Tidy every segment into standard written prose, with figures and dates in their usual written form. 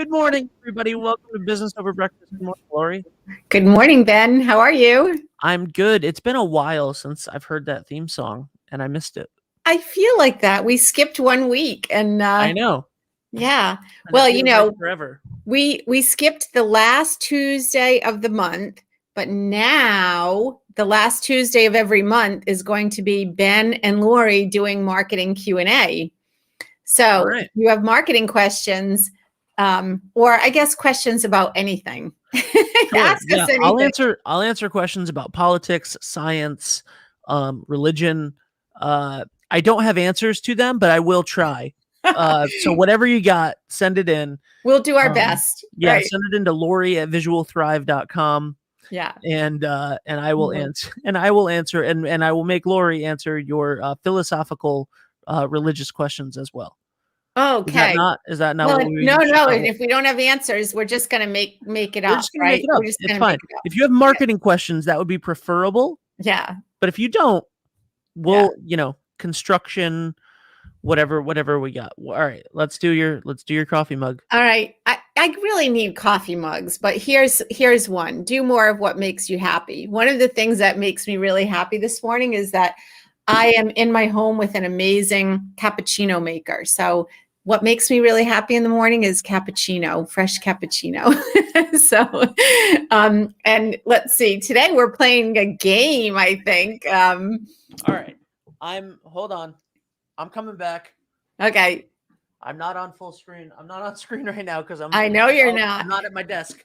Good morning, everybody. Welcome to Business Over Breakfast. Good morning, Lori. Good morning, Ben. How are you? I'm good. It's been a while since I've heard that theme song, and I missed it. I feel like that. We skipped 1 week, and I know. yeah. And Well, it feels like forever. we skipped the last Tuesday of the month, but now the last Tuesday of every month is going to be Ben and Lori doing marketing Q&A. So right. if you have marketing questions, or I guess questions about anything. Sure. Ask us anything. I'll answer questions about politics, science, religion. I don't have answers to them, but I will try. So whatever you got, send it in. We'll do our best. Yeah, Right. send it into Lori@visualthrive.com. Yeah. And I will answer, and I will make Lori answer your philosophical, religious questions as well. Okay. Is that not Well, what we? no. And if we don't have answers, we're just going to make it We're up, just gonna right? make it up. We're just It's going to fine. make it up. If you have marketing questions, that would be preferable. Yeah. But if you don't, we'll construction, whatever we got. All right, let's do your coffee mug. All right. I really need coffee mugs, but here's one. Do more of what makes you happy. One of the things that makes me really happy this morning is that I am in my home with an amazing cappuccino maker. So what makes me really happy in the morning is cappuccino, fresh cappuccino. So, and let's see, today we're playing a game, I think. All right. Hold on. I'm coming back. Okay. I'm not on full screen. I'm not on screen right now because I know you're not. I'm not at my desk.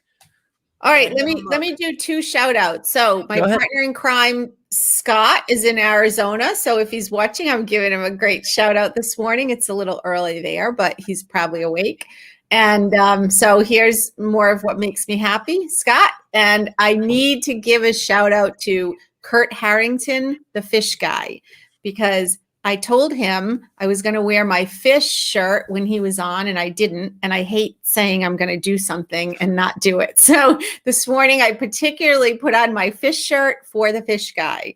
All right, let me do 2 shout outs. So my partner in crime, Scott, is in Arizona. So if he's watching, I'm giving him a great shout out this morning. It's a little early there, but he's probably awake. And so here's more of what makes me happy, Scott. And I need to give a shout out to Kurt Harrington, the fish guy, because I told him I was going to wear my fish shirt when he was on, and I didn't. And I hate saying I'm going to do something and not do it. So this morning, I particularly put on my fish shirt for the fish guy.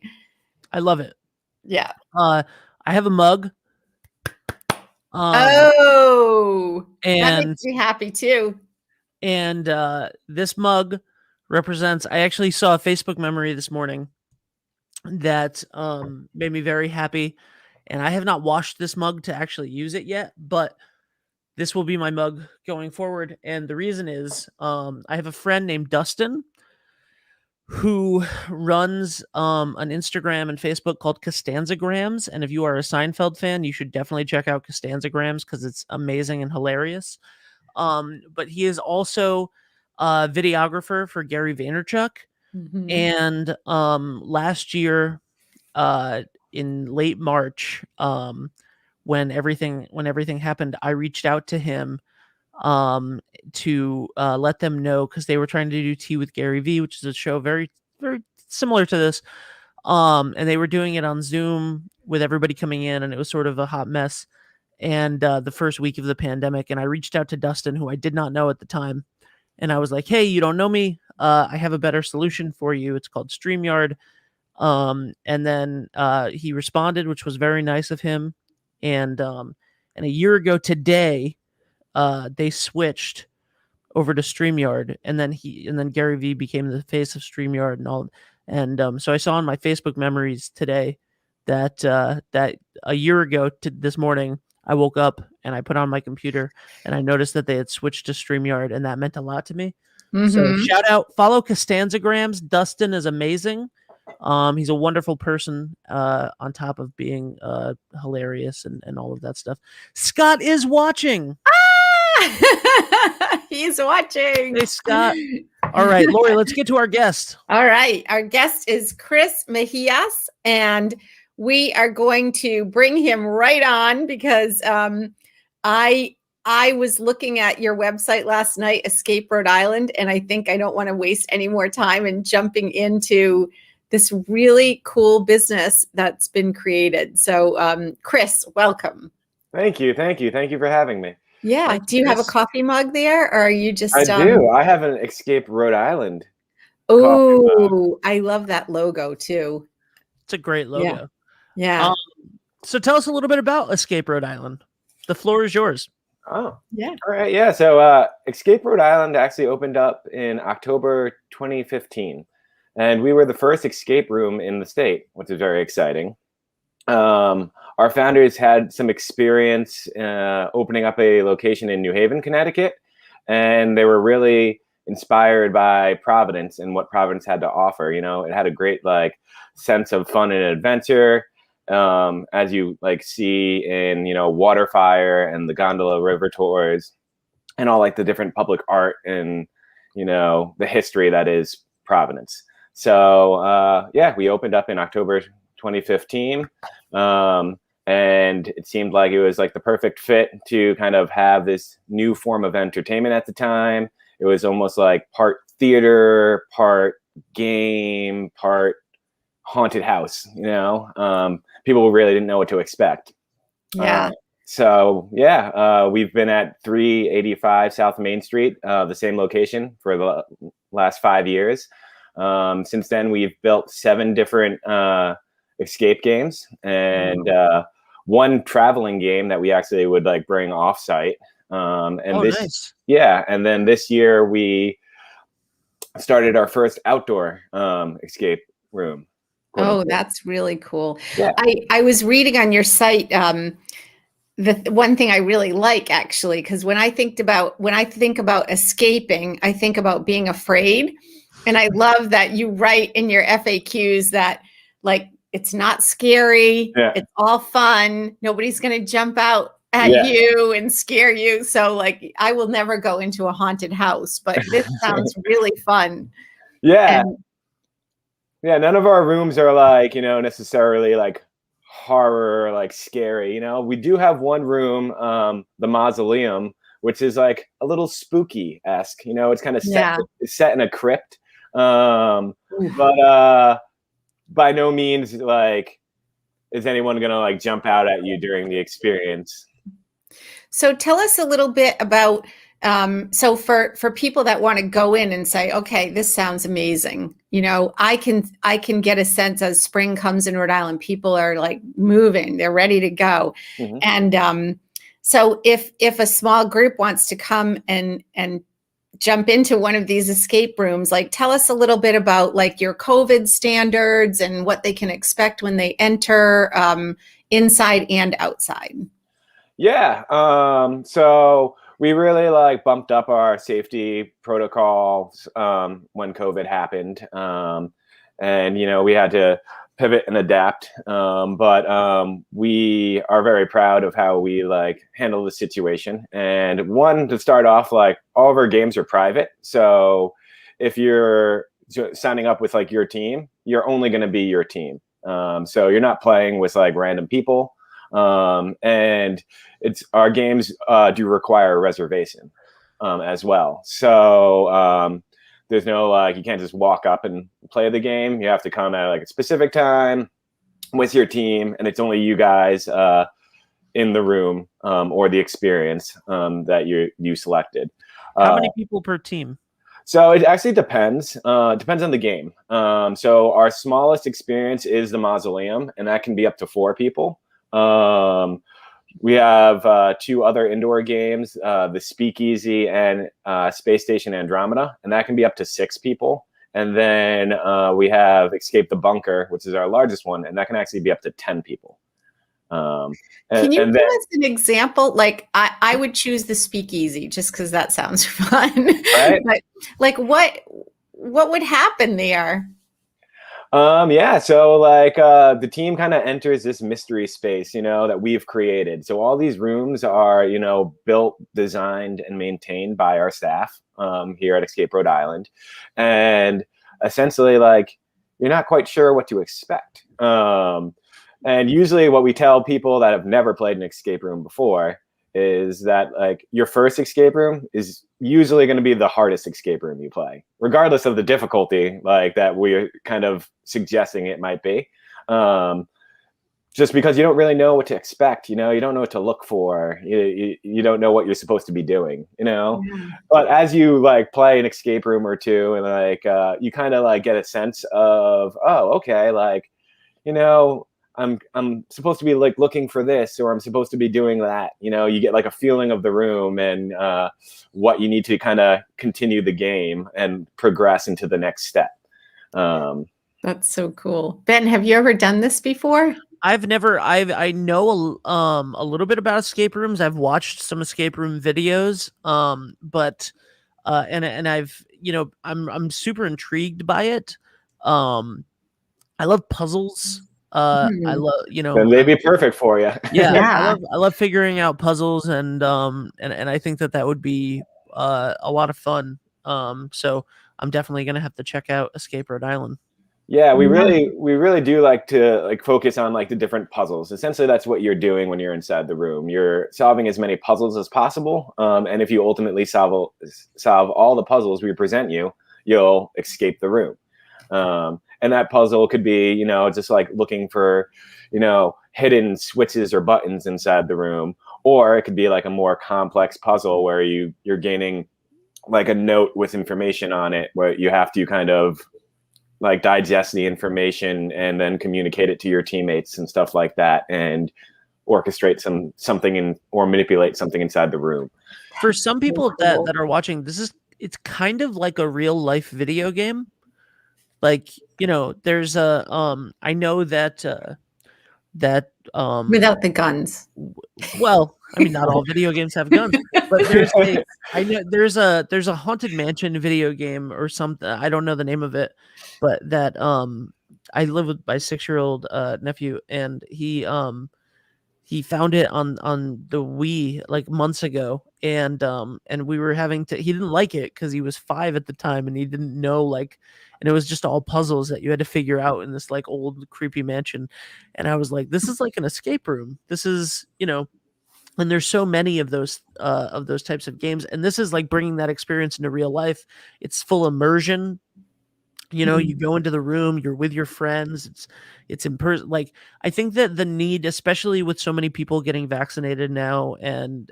I love it. Yeah. I have a mug. And that makes me happy too. And this mug represents. I actually saw a Facebook memory this morning that made me very happy. And I have not washed this mug to actually use it yet, but this will be my mug going forward. And the reason is I have a friend named Dustin who runs an Instagram and Facebook called Costanzagrams. And if you are a Seinfeld fan, you should definitely check out Costanzagrams because it's amazing and hilarious. But he is also a videographer for Gary Vaynerchuk. Mm-hmm. And last year, in late March, when everything happened, I reached out to him to let them know because they were trying to do Tea with Gary V, which is a show very, very similar to this. And they were doing it on Zoom with everybody coming in, and it was sort of a hot mess. And the first week of the pandemic, and I reached out to Dustin, who I did not know at the time, and I was like, "Hey, you don't know me? I have a better solution for you. It's called StreamYard." And then he responded, which was very nice of him. And a year ago today, they switched over to StreamYard, and then Gary V became the face of StreamYard and all. And so I saw in my Facebook memories today that that a year ago to this morning, I woke up and I put on my computer and I noticed that they had switched to StreamYard, and that meant a lot to me. Mm-hmm. So shout out, follow Costanzagrams. Dustin is amazing. He's a wonderful person, on top of being hilarious and all of that stuff. Scott is watching. He's watching. Hey, Scott. All right, Lori, let's get to our guest. All right. Our guest is Chris Mejias, and we are going to bring him right on because I was looking at your website last night, Escape Rhode Island, and I think I don't want to waste any more time in jumping into this really cool business that's been created. So, Chris, welcome. Thank you for having me. Yeah. Do you have a coffee mug there, or are you just? I do. I have an Escape Rhode Island. Oh, I love that logo too. It's a great logo. Yeah. So tell us a little bit about Escape Rhode Island. The floor is yours. Oh, Yeah. all right. Yeah. So Escape Rhode Island actually opened up in October 2015. And we were the first escape room in the state, which is very exciting. Our founders had some experience opening up a location in New Haven, Connecticut, and they were really inspired by Providence and what Providence had to offer. You know, it had a great like sense of fun and adventure, as you like see in Waterfire and the Gondola River tours, and all like the different public art and the history that is Providence. So yeah, we opened up in October 2015. And it seemed like it was like the perfect fit to kind of have this new form of entertainment at the time. It was almost like part theater, part game, part haunted house. People really didn't know what to expect. Yeah. So yeah, we've been at 385 South Main Street, the same location, for the last 5 years. Since then, we've built 7 different escape games and one traveling game that we actually would like bring offsite. Nice. Yeah, and then this year we started our first outdoor escape room. Oh, that's really cool. Yeah. I was reading on your site the one thing I really like, actually, because when I think about escaping, I think about being afraid. And I love that you write in your FAQs that like it's not scary, it's all fun, nobody's going to jump out at you and scare you. So like I will never go into a haunted house, but this sounds really fun. Yeah. Yeah, none of our rooms are like, necessarily like horror or like scary. We do have one room, the mausoleum, which is like a little spooky-esque. It's kind of set in a crypt. But by no means like is anyone gonna like jump out at you during the experience. So tell us a little bit about so for people that want to go in and say, okay, this sounds amazing. I can get a sense as spring comes in Rhode Island, people are like moving, they're ready to go. Mm-hmm. And so if a small group wants to come and jump into one of these escape rooms, like tell us a little bit about like your COVID standards and what they can expect when they enter inside and outside. Yeah. So we really like bumped up our safety protocols when COVID happened. And, we had to pivot and adapt. But we are very proud of how we like handle the situation. And one, to start off, like all of our games are private. So if you're signing up with like your team, you're only going to be your team. So you're not playing with like random people. And our games do require a reservation as well. So there's no like you can't just walk up and play the game. You have to come at like a specific time with your team, and it's only you guys in the room or the experience that you selected. How many people per team? So it actually depends. Depends on the game. So our smallest experience is the mausoleum, and that can be up to 4 people. We have 2 other indoor games, the Speakeasy and Space Station Andromeda, and that can be up to 6 people. And then we have Escape the Bunker, which is our largest one, and that can actually be up to 10 people. Can you give us an example? Like I would choose the Speakeasy just because that sounds fun. Right? But like what would happen there? Yeah, so like the team kind of enters this mystery space, that we've created. So all these rooms are, built, designed, and maintained by our staff here at Escape Rhode Island. And essentially, like, you're not quite sure what to expect. And usually what we tell people that have never played an escape room before is that like your first escape room is usually going to be the hardest escape room you play, regardless of the difficulty like that we're kind of suggesting it might be. Just because you don't really know what to expect, you don't know what to look for. You don't know what you're supposed to be doing, But as you like play an escape room or two and like you kind of like get a sense of, oh, okay, like, I'm supposed to be like looking for this, or I'm supposed to be doing that. You know, you get like a feeling of the room and what you need to kind of continue the game and progress into the next step. That's so cool. Ben, have you ever done this before? I know a little bit about escape rooms. I've watched some escape room videos, but and I've, you know, I'm super intrigued by it. I love puzzles. I love, you know, Then they'd be perfect for you. yeah, Yeah. I love figuring out puzzles, and I think that would be a lot of fun. So I'm definitely gonna have to check out Escape Rhode Island. Yeah, we really do like to like focus on like the different puzzles. Essentially, that's what you're doing when you're inside the room. You're solving as many puzzles as possible, and if you ultimately solve all the puzzles we present you, you'll escape the room. And that puzzle could be, you know, just like looking for, you know, hidden switches or buttons inside the room, or it could be like a more complex puzzle where you're gaining like a note with information on it, where you have to kind of like digest the information and then communicate it to your teammates and stuff like that, and orchestrate something or manipulate something inside the room. For some people that are watching, it's kind of like a real life video game. Like, you know, there's a I know that Without the guns. well, I mean, not all video games have guns, but I know there's a Haunted Mansion video game or something. I don't know the name of it, but that I live with my 6-year-old nephew, and he found it on the Wii like months ago, and we were having to. He didn't like it because he was 5 at the time, and he didn't know, like, and it was just all puzzles that you had to figure out in this like old creepy mansion, and I was like, this is like an escape room. This is, you know, and there's so many of those types of games, and this is like bringing that experience into real life. It's full immersion. You know, you go into the room, you're with your friends. It's in person. Like, I think that the need, especially with so many people getting vaccinated now, and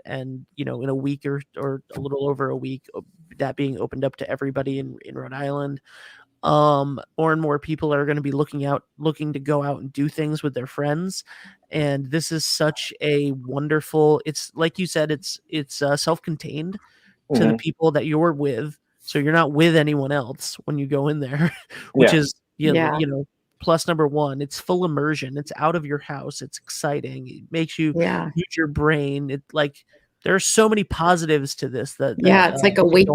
you know, in a week or a little over a week, that being opened up to everybody in Rhode Island, more and more people are going to be looking to go out and do things with their friends, and this is such a wonderful. It's like you said, it's self-contained to the people that you're with. So you're not with anyone else when you go in there, which is, you know, plus number one. It's full immersion. It's out of your house. It's exciting. It makes you use your brain. It, like, there are so many positives to this that it's like a wake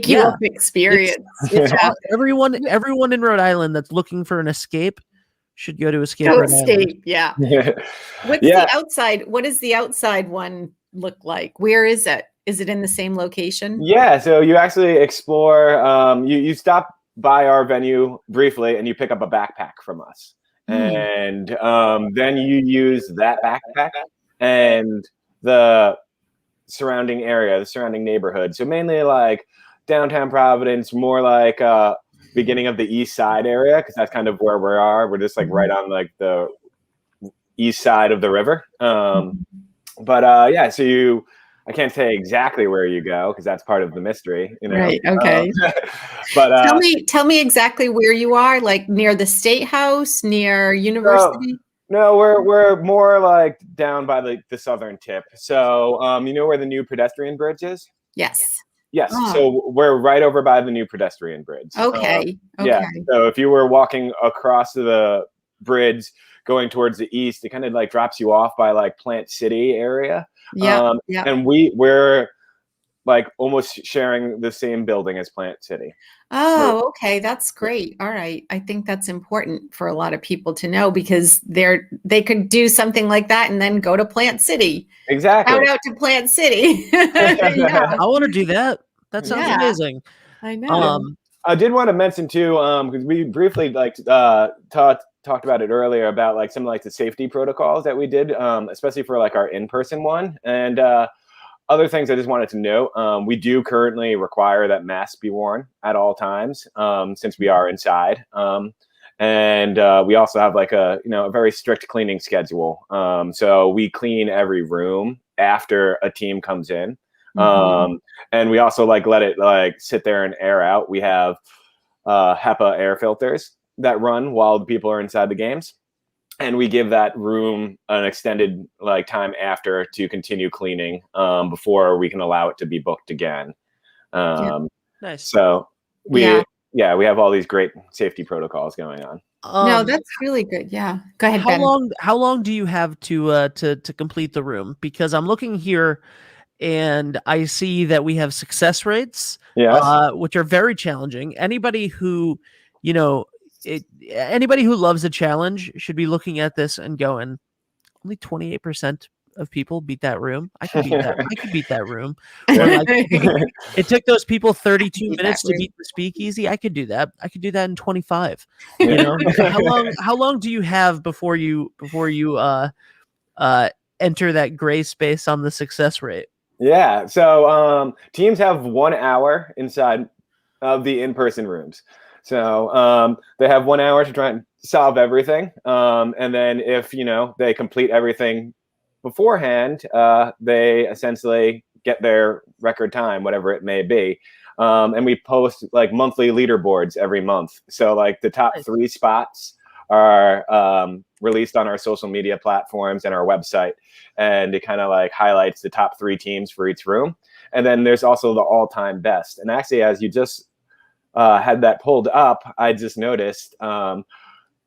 you up experience. It's everyone in Rhode Island that's looking for an escape should go to Escape Rhode Island. Yeah. What's the outside? What does the outside one look like? Where is it? Is it in the same location? Yeah, so you actually explore, you stop by our venue briefly and you pick up a backpack from us. And then you use that backpack and the surrounding area, the surrounding neighborhood. So mainly like downtown Providence, more like beginning of the east side area, because that's kind of where we are. We're just like right on like the east side of the river. But yeah, so I can't say exactly where you go because that's part of the mystery, you know. Right. Okay. But tell me exactly where you are, like near the State House, near University. No, we're more like down by the southern tip. So you know where the new pedestrian bridge is? Yes. Yes. Oh. So we're right over by the new pedestrian bridge. Okay. Yeah. So if you were walking across the bridge going towards the east, it kind of like drops you off by like Plant City area. Yeah. And we're like almost sharing the same building as Plant City. Oh, okay. That's great. All right. I think that's important for a lot of people to know, because they could do something like that and then go to Plant City. Exactly. Shout out to Plant City. I want to do that. That sounds amazing. I know. I did want to mention too, because we briefly like talked about it earlier about like some like the safety protocols that we did, especially for like our in-person one, and other things I just wanted to note. We do currently require that masks be worn at all times, since we are inside, and we also have like a very strict cleaning schedule. So we clean every room after a team comes in. And we also like let it like sit there and air out. We have HEPA air filters that run while the people are inside the games. and we give that room an extended like time after to continue cleaning before we can allow it to be booked again. Nice. So we have all these great safety protocols going on. No, that's really good. Yeah. Go ahead, Ben. How long do you have to complete the room? Because I'm looking here and I see that we have success rates, which are very challenging. Anybody who, anybody who loves a challenge should be looking at this and going, only 28% of people beat that room. I could beat that. I could beat that room. Or like, it took those people 32 minutes to beat the speakeasy. I could do that. I could do that in 25. You know, how long do you have before you enter that gray space on the success rate? Yeah. So teams have 1 hour inside of the in-person rooms. So they have 1 hour to try and solve everything. And then if, they complete everything beforehand, they essentially get their record time, whatever it may be. And we post like monthly leaderboards every month. So like the top 3 spots are released on our social media platforms and our website. And it kind of like highlights the top 3 teams for each room. And then there's also the all-time best. And actually, as you just had that pulled up, I just noticed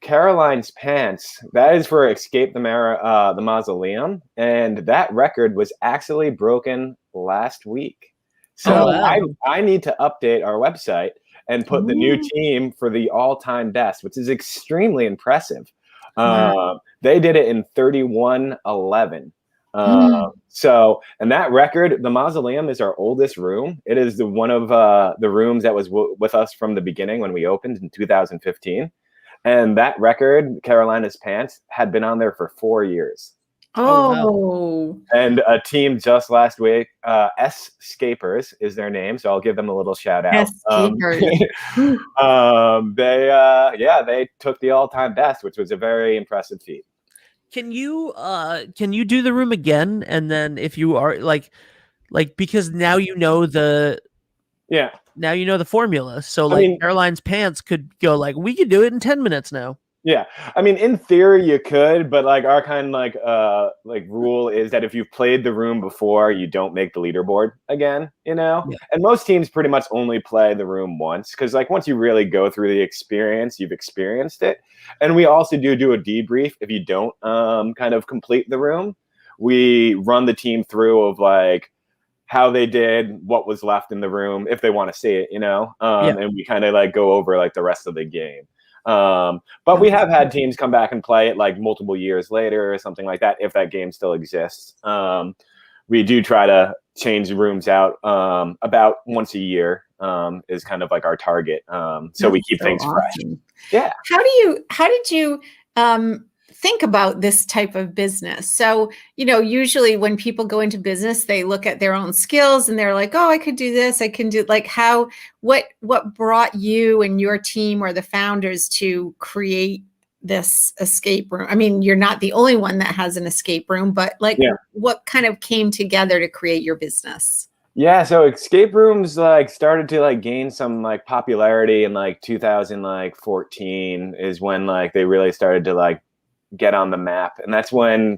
Caroline's Pants, that is for Escape the Mausoleum. And that record was actually broken last week. So I need to update our website and put the new team for the all-time best, which is extremely impressive. They did it in 31:11. So, and that record, the Mausoleum is our oldest room. It is one of the rooms that was with us from the beginning when we opened in 2015. And that record, Carolina's Pants, had been on there for 4 years. Oh. And a team just last week, Escapers is their name, so I'll give them a little shout out. They took the all-time best, which was a very impressive feat. Can you do the room again? And then if you are like because now now you know the formula. So Caroline's Pants could go like, we could do it in 10 minutes now. Yeah. I mean, in theory you could, but like our kind of like rule is that if you've played the room before, you don't make the leaderboard again, And most teams pretty much only play the room once, because like once you really go through the experience, you've experienced it. And we also do a debrief if you don't kind of complete the room. We run the team through of like how they did, what was left in the room, if they want to see it, and we kind of like go over like the rest of the game. But we have had teams come back and play it like multiple years later or something like that, if that game still exists. We do try to change rooms out about once a year is kind of like our target. So we keep things fresh. Yeah. How did you think about this type of business? So, usually when people go into business, they look at their own skills and they're like, oh, I could do this. I can do like what brought you and your team or the founders to create this escape room? I mean, you're not the only one that has an escape room, but what kind of came together to create your business? Yeah, so escape rooms like started to like gain some like popularity in like 2014 is when like they really started to like get on the map. And that's when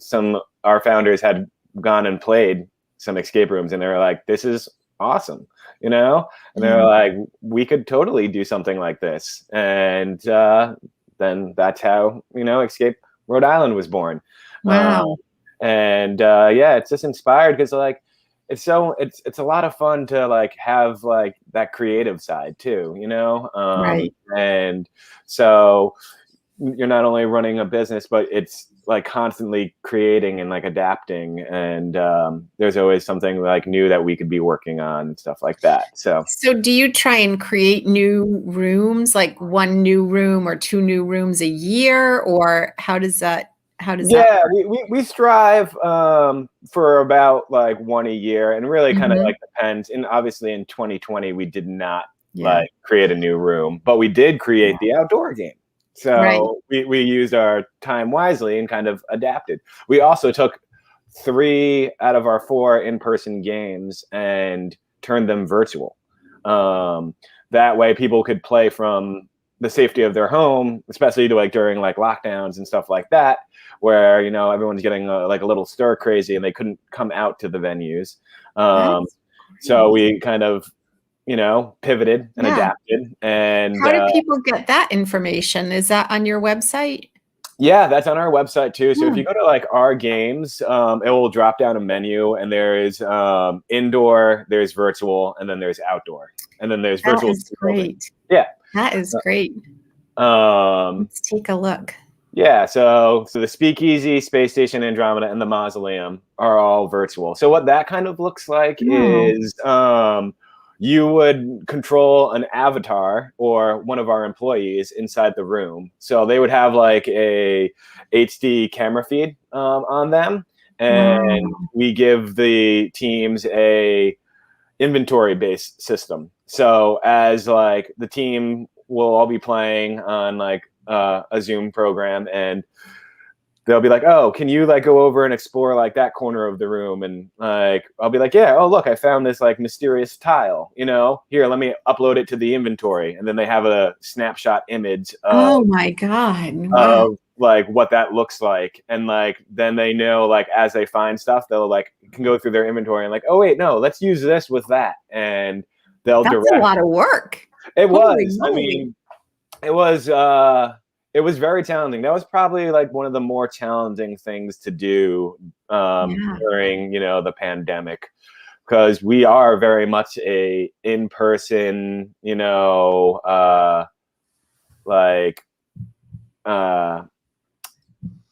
our founders had gone and played some escape rooms and they were like, this is awesome, and they were like, we could totally do something like this. And then that's how, Escape Rhode Island was born. Wow. It's just inspired because like, it's a lot of fun to like have like that creative side too, Right. And so you're not only running a business, but it's like constantly creating and like adapting. And there's always something like new that we could be working on and stuff like that. So do you try and create new rooms, like one new room or 2 new rooms a year, or how does that work? we strive for about like 1 a year, and really kind of like depends. And obviously in 2020, we did not like create a new room, but we did create the outdoor game. So we used our time wisely and kind of adapted. We also took 3 out of our 4 in-person games and turned them virtual. That way people could play from the safety of their home, especially to like during like lockdowns and stuff like that, where everyone's getting like a little stir crazy and they couldn't come out to the venues. So we kind of pivoted and adapted. And how do people get that information? Is that on your website? Yeah, that's on our website too. So if you go to like our games, it will drop down a menu, and there is indoor, there's virtual, and then there's outdoor, and then there's virtual. That is great. Yeah, that is great. Let's take a look. Yeah, so the Speakeasy, Space Station, Andromeda, and the Mausoleum are all virtual. So what that kind of looks like is you would control an avatar or one of our employees inside the room. So they would have like a HD camera feed on them, and we give the teams a inventory-based system. So as like the team will all be playing on like a Zoom program, and they'll be like, oh, can you like go over and explore like that corner of the room? And like, I'll be like, yeah, oh, look, I found this like mysterious tile, here, let me upload it to the inventory. And then they have a snapshot image of, oh my God, wow. Of like what that looks like. And like, then they know, like, as they find stuff, they'll like can go through their inventory and like, oh wait, no, let's use this with that. And they'll That's a lot of work. It was, I mean, it was very challenging. That was probably like one of the more challenging things to do during, the pandemic, because we are very much a in-person,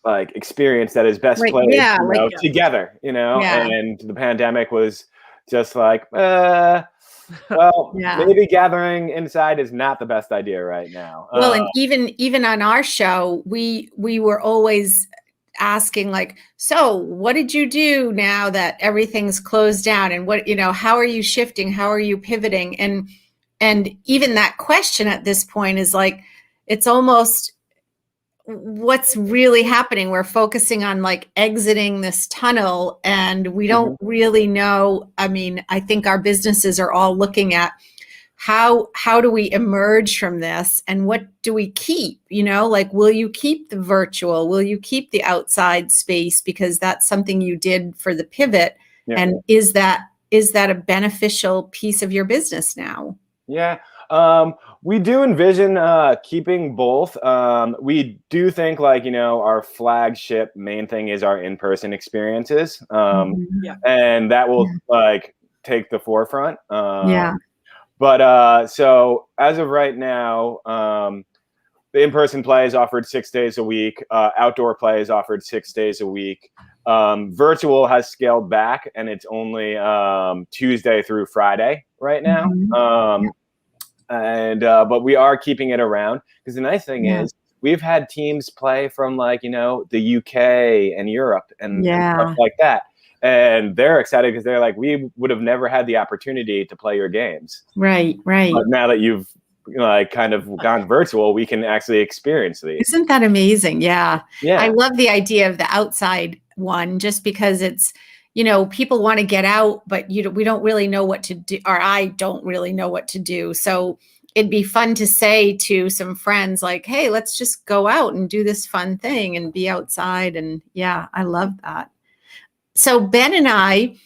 like experience that is best played together, and the pandemic was just like, well, maybe gathering inside is not the best idea right now. Well, and even on our show, we were always asking like, so what did you do now that everything's closed down, and what, how are you shifting? How are you pivoting? And even that question at this point is like, it's almost what's really happening. We're focusing on like exiting this tunnel, and we don't really know. I mean, I think our businesses are all looking at how do we emerge from this, and what do we keep? Like, will you keep the virtual? Will you keep the outside space, because that's something you did for the pivot? And is that a beneficial piece of your business now? Yeah. We do envision keeping both. We do think like, our flagship main thing is our in-person experiences. And that will like take the forefront. But so as of right now, the in-person play is offered 6 days a week. Outdoor play is offered 6 days a week. Virtual has scaled back, and it's only Tuesday through Friday right now. But we are keeping it around, because the nice thing is we've had teams play from like, the UK and Europe and stuff like that. And they're excited because they're like, we would have never had the opportunity to play your games. Right. But now that you've like kind of gone virtual, we can actually experience these. Isn't that amazing? Yeah. I love the idea of the outside one, just because it's, people want to get out, but we don't really know what to do, or I don't really know what to do. So it'd be fun to say to some friends like, hey, let's just go out and do this fun thing and be outside. And I love that. So Ben and I,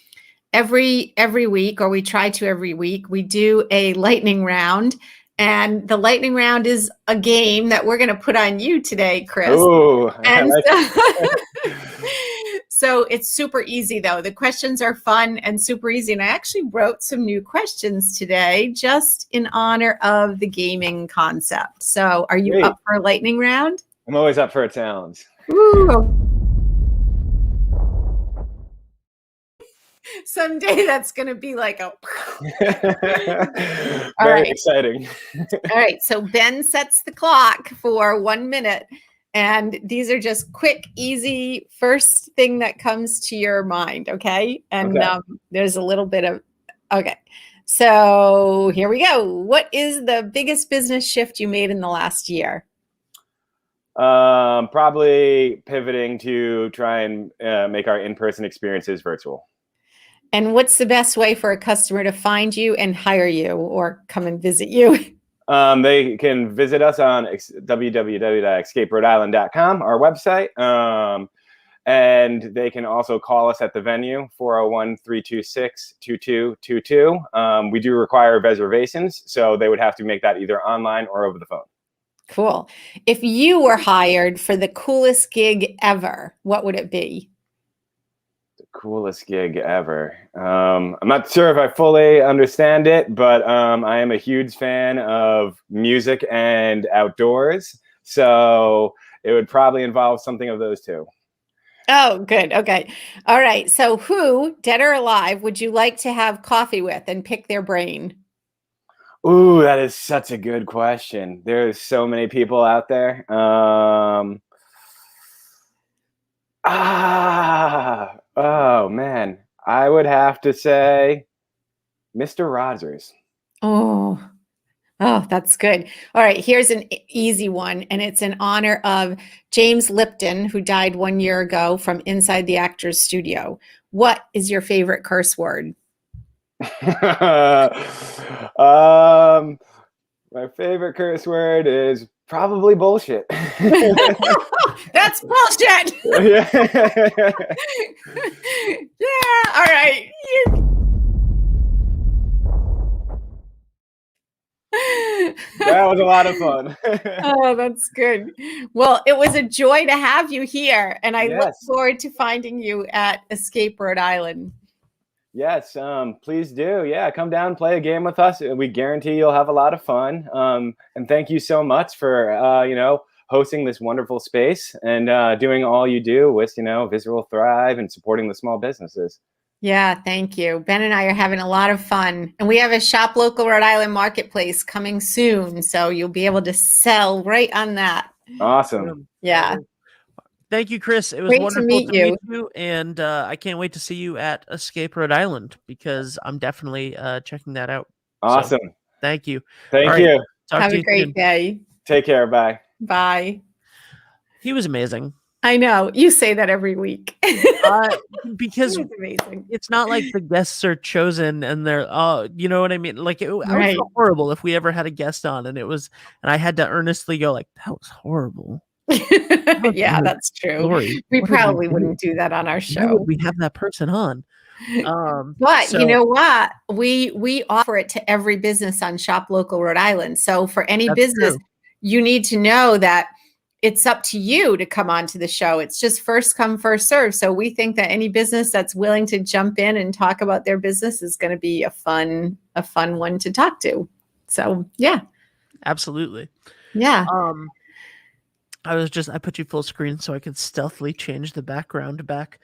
every week, or we try to every week, we do a lightning round. And the lightning round is a game that we're going to put on you today, Chris. Ooh, and so it's super easy, though. The questions are fun and super easy. And I actually wrote some new questions today just in honor of the gaming concept. So are you up for a lightning round? I'm always up for a challenge. Ooh. Someday that's going to be like a very exciting. All right. So Ben sets the clock for 1 minute. And these are just quick, easy, first thing that comes to your mind. Okay. And there's a little bit of, so here we go. What is the biggest business shift you made in the last year? Probably pivoting to try and make our in-person experiences virtual. And what's the best way for a customer to find you and hire you, or come and visit you? They can visit us on www.escaperhodeisland.com, our website. And they can also call us at the venue, 401-326-2222. We do require reservations, so they would have to make that either online or over the phone. Cool. If you were hired for the coolest gig ever, what would it be? The coolest gig ever. I'm not sure if I fully understand it, but I am a huge fan of music and outdoors. So it would probably involve something of those two. Oh, good. Okay. All right. So who, dead or alive, would you like to have coffee with and pick their brain? Ooh, that is such a good question. There's so many people out there. Oh man. I would have to say Mr. Rogers. Oh, that's good. All right, here's an easy one, and it's in honor of James Lipton, who died 1 year ago from inside the actor's studio. What is your favorite curse word? My favorite curse word is probably bullshit. That's bullshit. Yeah. Yeah. All right. That was a lot of fun. Oh, that's good. Well, it was a joy to have you here, and I look Yes. forward to finding you at Escape Rhode Island. Yes, please do. Yeah, come down, play a game with us. We guarantee you'll have a lot of fun. And thank you so much for hosting this wonderful space and doing all you do with Visual Thrive and supporting the small businesses. Yeah, thank you. Ben and I are having a lot of fun, and we have a Shop Local Rhode Island marketplace coming soon, so you'll be able to sell right on that. Awesome. Yeah. Thank you, Chris. It was Great wonderful to meet you, and I can't wait to see you at Escape Rhode Island because I'm definitely checking that out. Awesome. So, thank you. Thank you. Talk Have to a you great soon. day. Take care. Bye. Bye. He was amazing. I know. You say that every week. Because It was amazing. it's not like the guests are chosen and they're, you know what I mean? Like, I would Right. feel horrible if we ever had a guest on and I had to earnestly go like, that was horrible. Yeah, that's true. Lori, We what did probably do? wouldn't do that on our Why show. would we have that person on? But so you know what? We offer it to every business on Shop Local Rhode Island. So for any that's business, true. you need to know that it's up to you to come onto the show. It's just first come, first serve. So we think that any business that's willing to jump in and talk about their business is going to be a fun one to talk to. So yeah. Absolutely. Yeah. I put you full screen so I could stealthily change the background back.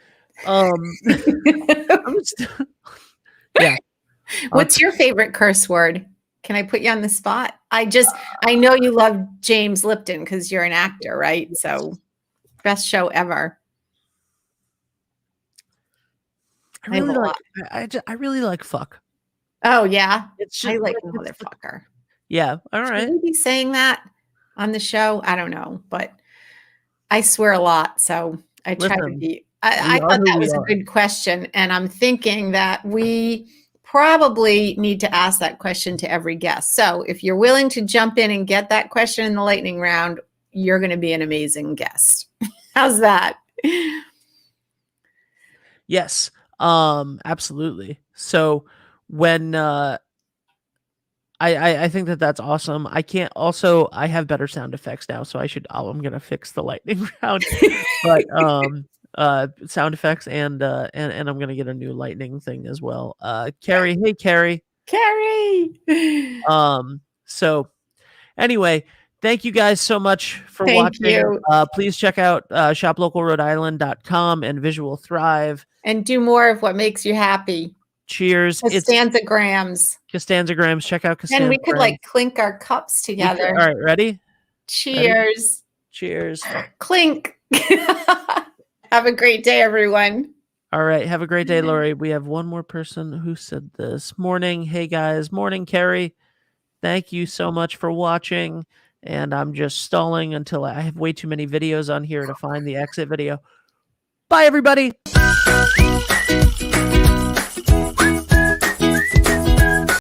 Yeah. What's your favorite curse word? Can I put you on the spot? I know you love James Lipton because you're an actor, right? So best show ever. I really like fuck. Oh yeah. It's just I like it's motherfucker. Yeah. All right. Should we be saying that on the show? I don't know, but I swear a lot. So I try to be. I thought that was a good question. And I'm thinking that we probably need to ask that question to every guest. So if you're willing to jump in and get that question in the lightning round, you're going to be an amazing guest. How's that? Yes. Absolutely. So when I think that's awesome. I have better sound effects now, so I'm gonna fix the lightning round. But sound effects and I'm gonna get a new lightning thing as well. Carrie, hey Carrie. So anyway, thank you guys so much for watching. Please check out shoplocalrhodeisland.com and Visual Thrive. And do more of what makes you happy. Cheers. Costanzagrams. Costanzagrams. Check out Costanzagrams. And we could like clink our cups together. All right, ready? Cheers. Ready? Cheers. Clink. Have a great day, everyone. All right. Have a great day, Lori. We have one more person who said this morning. Hey guys. Morning, Carrie. Thank you so much for watching. And I'm just stalling until I have way too many videos on here to find the exit video. Bye, everybody.